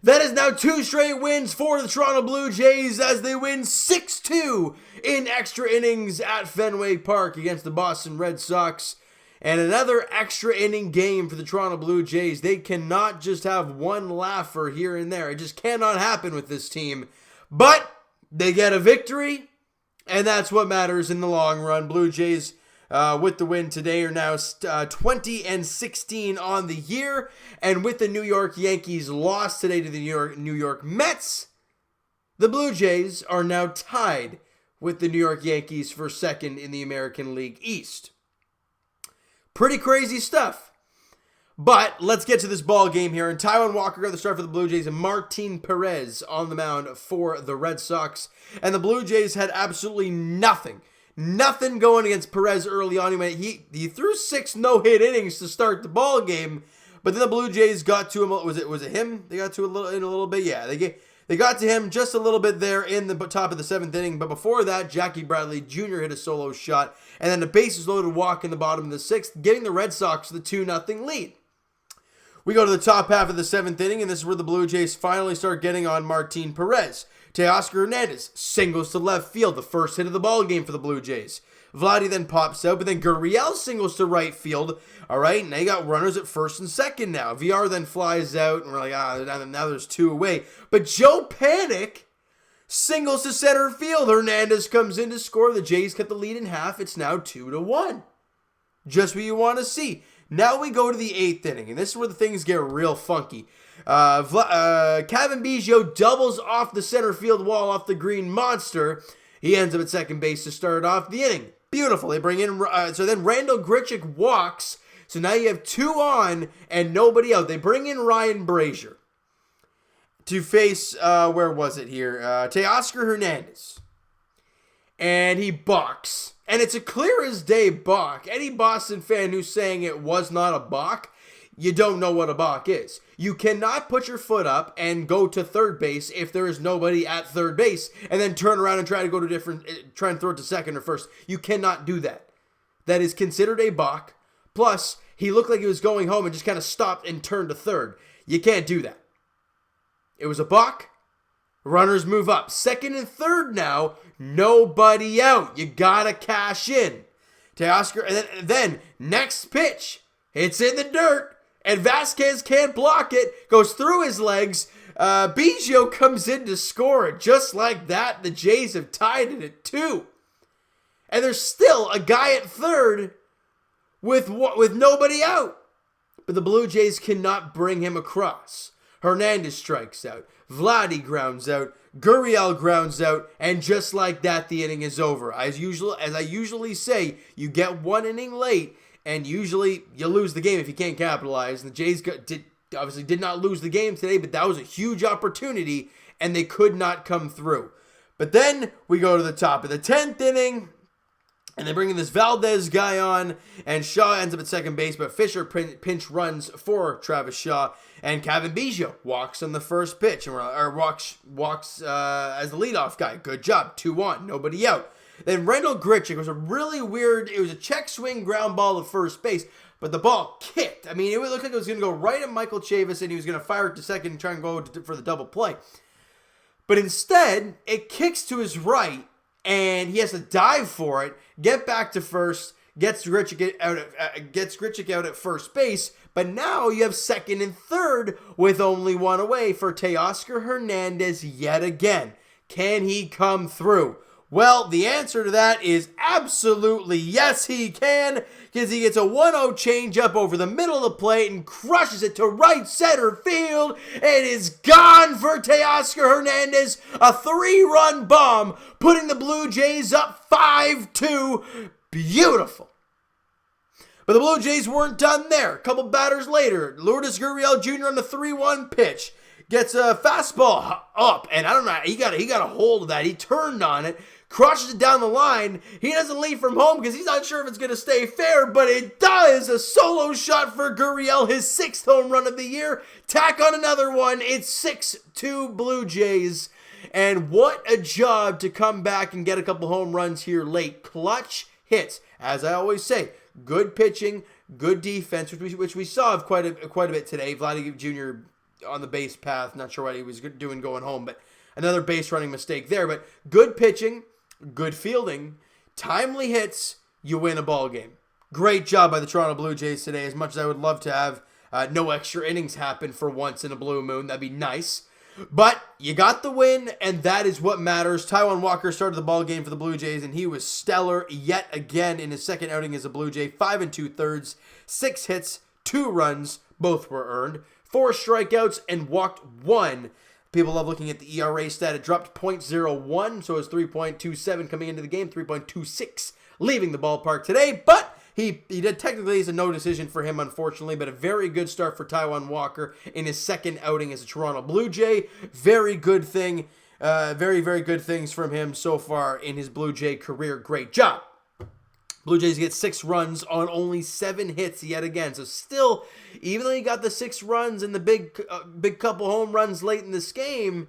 That is now 2 straight wins for the Toronto Blue Jays as they win 6-2 in extra innings at Fenway Park against the Boston Red Sox. And another extra inning game for the Toronto Blue Jays. They cannot just have one laugher here and there. It just cannot happen with this team. But they get a victory, and that's what matters in the long run. Blue Jays with the win today are now 20-16 on the year. And with the New York Yankees loss today to the New York Mets, the Blue Jays are now tied with the New York Yankees for second in the American League East. Pretty crazy stuff. But let's get to this ball game here. And Taijuan Walker got the start for the Blue Jays and Martin Perez on the mound for the Red Sox. And the Blue Jays had absolutely nothing going against Perez early on. He threw 6 no-hit innings to start the ball game, but then the Blue Jays got to him. Was it him? They got to a little bit. Yeah, they got to him just a little bit there in the top of the 7th inning. But before that, Jackie Bradley Jr. hit a solo shot, and then the bases loaded walk in the bottom of the 6th, giving the Red Sox the 2-0 lead. We go to the top half of the 7th inning, and this is where the Blue Jays finally start getting on Martin Perez. Teoscar Hernandez singles to left field, the first hit of the ball game for the Blue Jays. Vladdy then pops out, but then Gurriel singles to right field. All right, now you got runners at first and second now. VR then flies out, and we're like, now there's 2 away. But Joe Panic singles to center field. Hernandez comes in to score. The Jays cut the lead in half. It's now 2-1. Just what you want to see. Now we go to the 8th inning, and this is where the things get real funky. Cavan Biggio doubles off the center field wall off the green monster. He ends up at second base to start off the inning. Beautiful. They bring in, so then Randall Grichuk walks. So now you have 2 on and nobody out. They bring in Ryan Brazier to face, where was it here? Teoscar Hernandez. And he balks. And it's a clear as day balk. Any Boston fan who's saying it was not a balk, you don't know what a balk is. You cannot put your foot up and go to third base if there is nobody at third base and then turn around and try and throw it to second or first. You cannot do that. That is considered a balk. Plus, he looked like he was going home and just kind of stopped and turned to third. You can't do that. It was a balk. Runners move up. Second and third now. Nobody out. You gotta cash in. Teoscar, and then next pitch. It's in the dirt. And Vasquez can't block it. Goes through his legs. Biggio comes in to score it. Just like that, the Jays have tied it at 2. And there's still a guy at third with nobody out. But the Blue Jays cannot bring him across. Hernandez strikes out. Vladdy grounds out. Gurriel grounds out. And just like that, the inning is over. As I usually say, you get 1 inning late, and usually you lose the game if you can't capitalize. And the Jays obviously did not lose the game today, but that was a huge opportunity, and they could not come through. But then we go to the top of the 10th inning, and they bring in this Valdez guy on, and Shaw ends up at second base, but Fisher pinch runs for Travis Shaw, and Cavan Biggio walks on the first pitch, or walks as the leadoff guy. Good job, 2-1, nobody out. Then Randall Grichuk was it was a check swing ground ball to first base, but the ball kicked. I mean, it looked like it was going to go right at Michael Chavis, and he was going to fire it to second and try and go for the double play. But instead, it kicks to his right, and he has to dive for it, get back to first, gets Grichuk out at first base, but now you have second and third with only 1 away for Teoscar Hernandez yet again. Can he come through? Well, the answer to that is absolutely yes, he can, because he gets a 1-0 changeup over the middle of the plate and crushes it to right center field. It is gone for Teoscar Hernandez, a 3-run bomb, putting the Blue Jays up 5-2. Beautiful. But the Blue Jays weren't done there. A couple batters later, Lourdes Gurriel Jr. on the 3-1 pitch gets a fastball up, and I don't know, he got a hold of that. He turned on it, crushes it down the line. He doesn't leave from home because he's not sure if it's going to stay fair, but it does. A solo shot for Gurriel, his 6th home run of the year. Tack on another one. It's 6-2 Blue Jays. And what a job to come back and get a couple home runs here late. Clutch hits. As I always say, good pitching, good defense, which we saw quite a bit today. Vladdy Jr. on the base path. Not sure what he was doing going home, but another base running mistake there. But good pitching, good fielding, timely hits, you win a ball game. Great job by the Toronto Blue Jays today. As much as I would love to have no extra innings happen for once in a blue moon, that'd be nice. But you got the win, and that is what matters. Taijuan Walker started the ball game for the Blue Jays, and he was stellar yet again in his second outing as a Blue Jay. 5 2/3, 6 hits, 2 runs, both were earned, 4 strikeouts, and walked 1. People love looking at the ERA stat. It dropped .01, so it was 3.27 coming into the game, 3.26 leaving the ballpark today. But he did technically, it's a no decision for him, unfortunately, but a very good start for Taijuan Walker in his second outing as a Toronto Blue Jay. Very good thing. Very, very good things from him so far in his Blue Jay career. Great job. Blue Jays get 6 runs on only 7 hits yet again. So still, even though you got the 6 runs and the big couple home runs late in this game,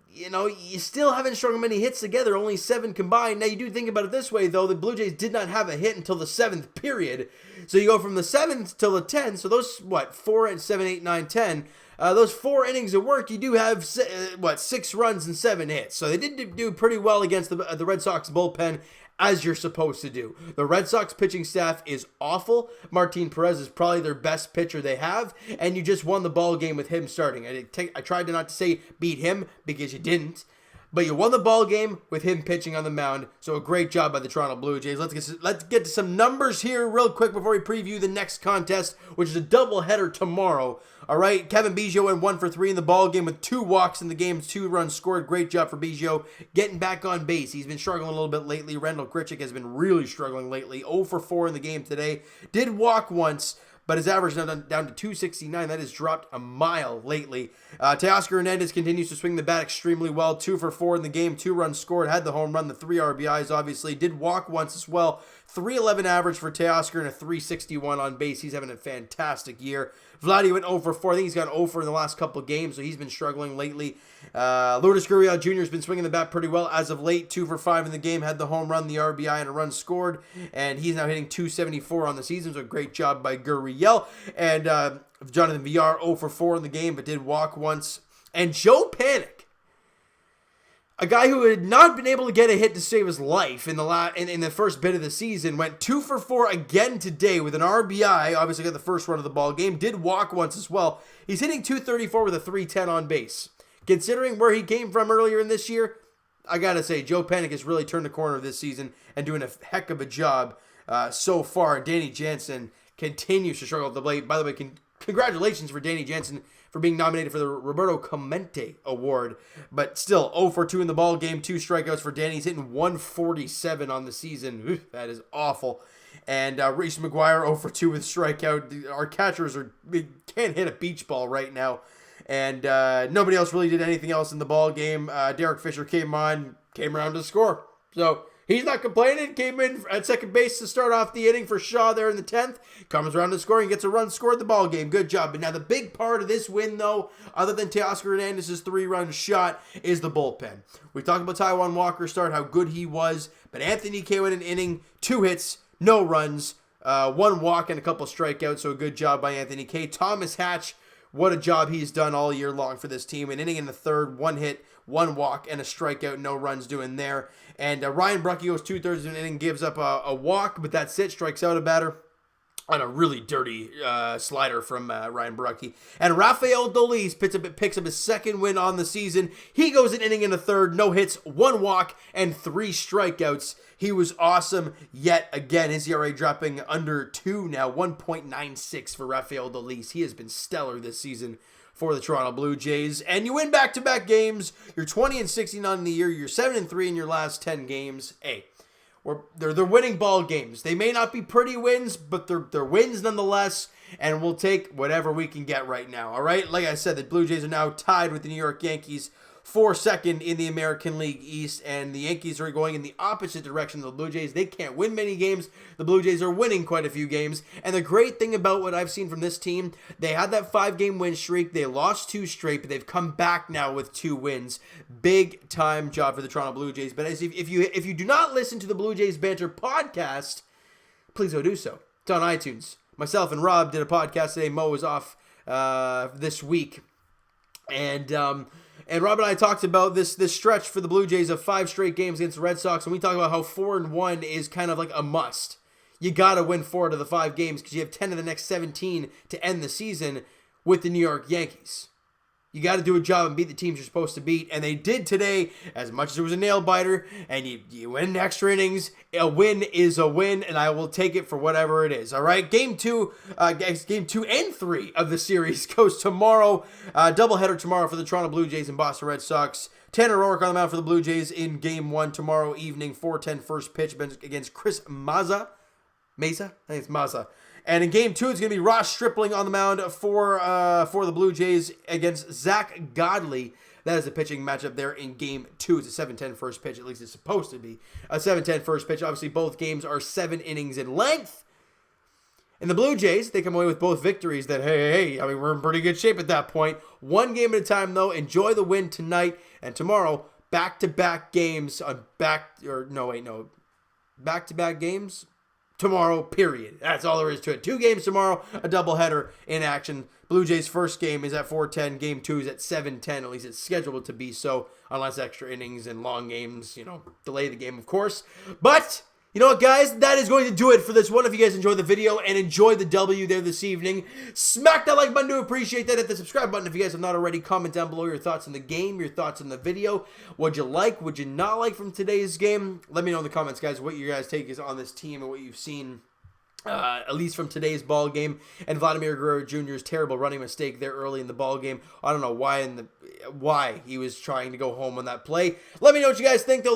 you know, you still haven't strung many hits together, only 7 combined. Now, you do think about it this way, though. The Blue Jays did not have a hit until the 7th period. So you go from the 7th till the 10th. So those, 4 and 7, 8, 9, 10. Those 4 innings of work, you do have, 6 runs and 7 hits. So they did do pretty well against the Red Sox bullpen, as you're supposed to do. The Red Sox pitching staff is awful. Martin Perez is probably their best pitcher they have, and you just won the ball game with him starting. I tried to not to say beat him, because you didn't, but you won the ball game with him pitching on the mound. So a great job by the Toronto Blue Jays. Let's get to some numbers here real quick before we preview the next contest, which is a doubleheader tomorrow. All right, Kevin Biggio went 1 for 3 in the ball game with 2 walks in the game, 2 runs scored. Great job for Biggio getting back on base. He's been struggling a little bit lately. Randall Grichuk has been really struggling lately. 0 for 4 in the game today. Did walk once, but his average now down to 269. That has dropped a mile lately. Teoscar Hernandez continues to swing the bat extremely well. 2 for 4 in the game, 2 runs scored. Had the home run, the 3 RBIs, obviously. Did walk once as well. 311 average for Teoscar and a 361 on base. He's having a fantastic year. Vladdy went 0 for 4. I think he's gone 0 for in the last couple of games, so he's been struggling lately. Lourdes Gurriel Jr. has been swinging the bat pretty well as of late. 2 for 5 in the game. Had the home run, the RBI, and a run scored. And he's now hitting 274 on the season, so great job by Gurriel. And Jonathan Villar 0 for 4 in the game, but did walk once. And Joe Panik, a guy who had not been able to get a hit to save his life in the first bit of the season, went 2 for 4 again today with an RBI. Obviously got the first run of the ball game. Did walk once as well. He's hitting 234 with a 310 on base. Considering where he came from earlier in this year, I gotta say, Joe Panik has really turned the corner this season and doing a heck of a job so far. Danny Jansen continues to struggle at the plate. By the way, congratulations for Danny Jansen for being nominated for the Roberto Clemente Award. But still, 0 for 2 in the ball game, 2 strikeouts for Danny. He's hitting 147 on the season. Ooh, that is awful. And Reese McGuire 0 for 2 with strikeout. Our catchers can't hit a beach ball right now. And nobody else really did anything else in the ball game. Derek Fisher came around to score. So he's not complaining. Came in at second base to start off the inning for Shaw there in the 10th. Comes around to scoring, gets a run, scored the ball game. Good job. But now the big part of this win, though, other than Teoscar Hernandez's 3-run shot, is the bullpen. We talked about Taijuan Walker start, how good he was. But Anthony Kay went an inning, 2 hits, no runs, 1 walk, and a couple strikeouts. So a good job by Anthony Kay. Thomas Hatch, what a job he's done all year long for this team. An inning in the 3rd, 1 hit, 1 walk, and a strikeout, no runs doing there. And Ryan Brucke goes 2/3 of an inning, gives up a walk, but that's it, strikes out a batter on a really dirty slider from Ryan Brucke. And Rafael Dolis picks up his 2nd win on the season. He goes an inning in the 3rd, no hits, 1 walk, and 3 strikeouts. He was awesome yet again. His ERA dropping under 2 now, 1.96 for Rafael Dolis. He has been stellar this season for the Toronto Blue Jays. And you win back-to-back games. You're 20-69 in the year. You're 7-3 in your last 10 games. Hey, they're winning ball games. They may not be pretty wins, but they're wins nonetheless. And we'll take whatever we can get right now. All right? Like I said, the Blue Jays are now tied with the New York Yankees for 2nd in the American League East, and the Yankees are going in the opposite direction of the Blue Jays. They can't win many games. The Blue Jays are winning quite a few games, and the great thing about what I've seen from this team, they had that 5-game win streak. They lost 2 straight, but they've come back now with 2 wins. Big time job for the Toronto Blue Jays. But if you do not listen to the Blue Jays Banter podcast, please go do so. It's on iTunes. Myself and Rob did a podcast today. Mo was off this week. And Rob and I talked about this stretch for the Blue Jays of 5 straight games against the Red Sox, and we talked about how 4-1 is kind of like a must. You got to win 4 out of the 5 games because you have 10 of the next 17 to end the season with the New York Yankees. You got to do a job and beat the teams you're supposed to beat, and they did today, as much as it was a nail-biter, and you win extra innings. A win is a win, and I will take it for whatever it is, all right? Game 2 and 3 of the series goes tomorrow. Doubleheader tomorrow for the Toronto Blue Jays and Boston Red Sox. Tanner Roark on the mound for the Blue Jays in Game 1 tomorrow evening, 4:10 first pitch against Chris Mazza. I think it's Mazza. And in Game 2, it's going to be Ross Stripling on the mound for the Blue Jays against Zach Godley. That is a pitching matchup there in Game 2. It's a 7:10 first pitch. At least it's supposed to be a 7:10 first pitch. Obviously, both games are 7 innings in length. And the Blue Jays, they come away with both victories that, hey, I mean, we're in pretty good shape at that point. 1 game at a time, though. Enjoy the win tonight. And tomorrow, back-to-back games on back-to-back games tomorrow, period. That's all there is to it. 2 games tomorrow, a doubleheader in action. Blue Jays' first game is at 4:10. Game 2 is at 7:10. At least it's scheduled to be so, unless extra innings and long games, delay the game, of course. But you know what, guys? That is going to do it for this one. If you guys enjoyed the video and enjoyed the W there this evening, smack that like button to appreciate that. Hit the subscribe button if you guys have not already. Comment down below your thoughts on the game, your thoughts on the video. What'd you like? What'd you not like from today's game? Let me know in the comments, guys, what your guys' take is on this team and what you've seen, at least from today's ball game, and Vladimir Guerrero Jr.'s terrible running mistake there early in the ball game. I don't know why he was trying to go home on that play. Let me know what you guys think, though.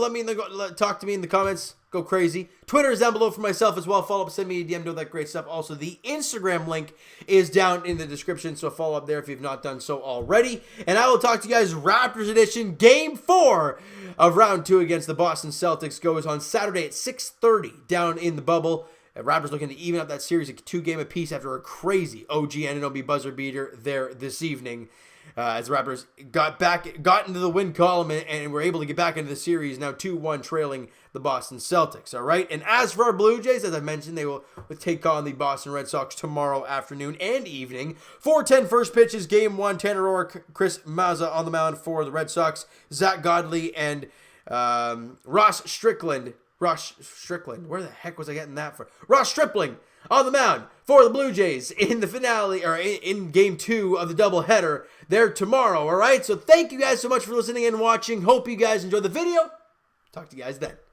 Talk to me in the comments. Go crazy. Twitter is down below for myself as well. Follow up, send me a DM, do that great stuff. Also, the Instagram link is down in the description, so follow up there if you've not done so already. And I will talk to you guys Raptors edition. Game 4 of round 2 against the Boston Celtics goes on Saturday at 6:30 down in the bubble. Raptors looking to even up that series, a 2-game apiece after a crazy OG Anunoby buzzer beater there this evening. As the Raptors got into the win column and were able to get back into the series, now 2-1 trailing the Boston Celtics, all right? And as for our Blue Jays, as I mentioned, they will take on the Boston Red Sox tomorrow afternoon and evening. 4:10 first pitch is Game 1. Tanner Roark, Chris Mazza on the mound for the Red Sox. Zach Godley and Ross Strickland. Where the heck was I getting that from? Ross Stripling on the mound for the Blue Jays in the finale, or in Game 2 of the doubleheader there tomorrow, all right? So thank you guys so much for listening and watching. Hope you guys enjoyed the video. Talk to you guys then.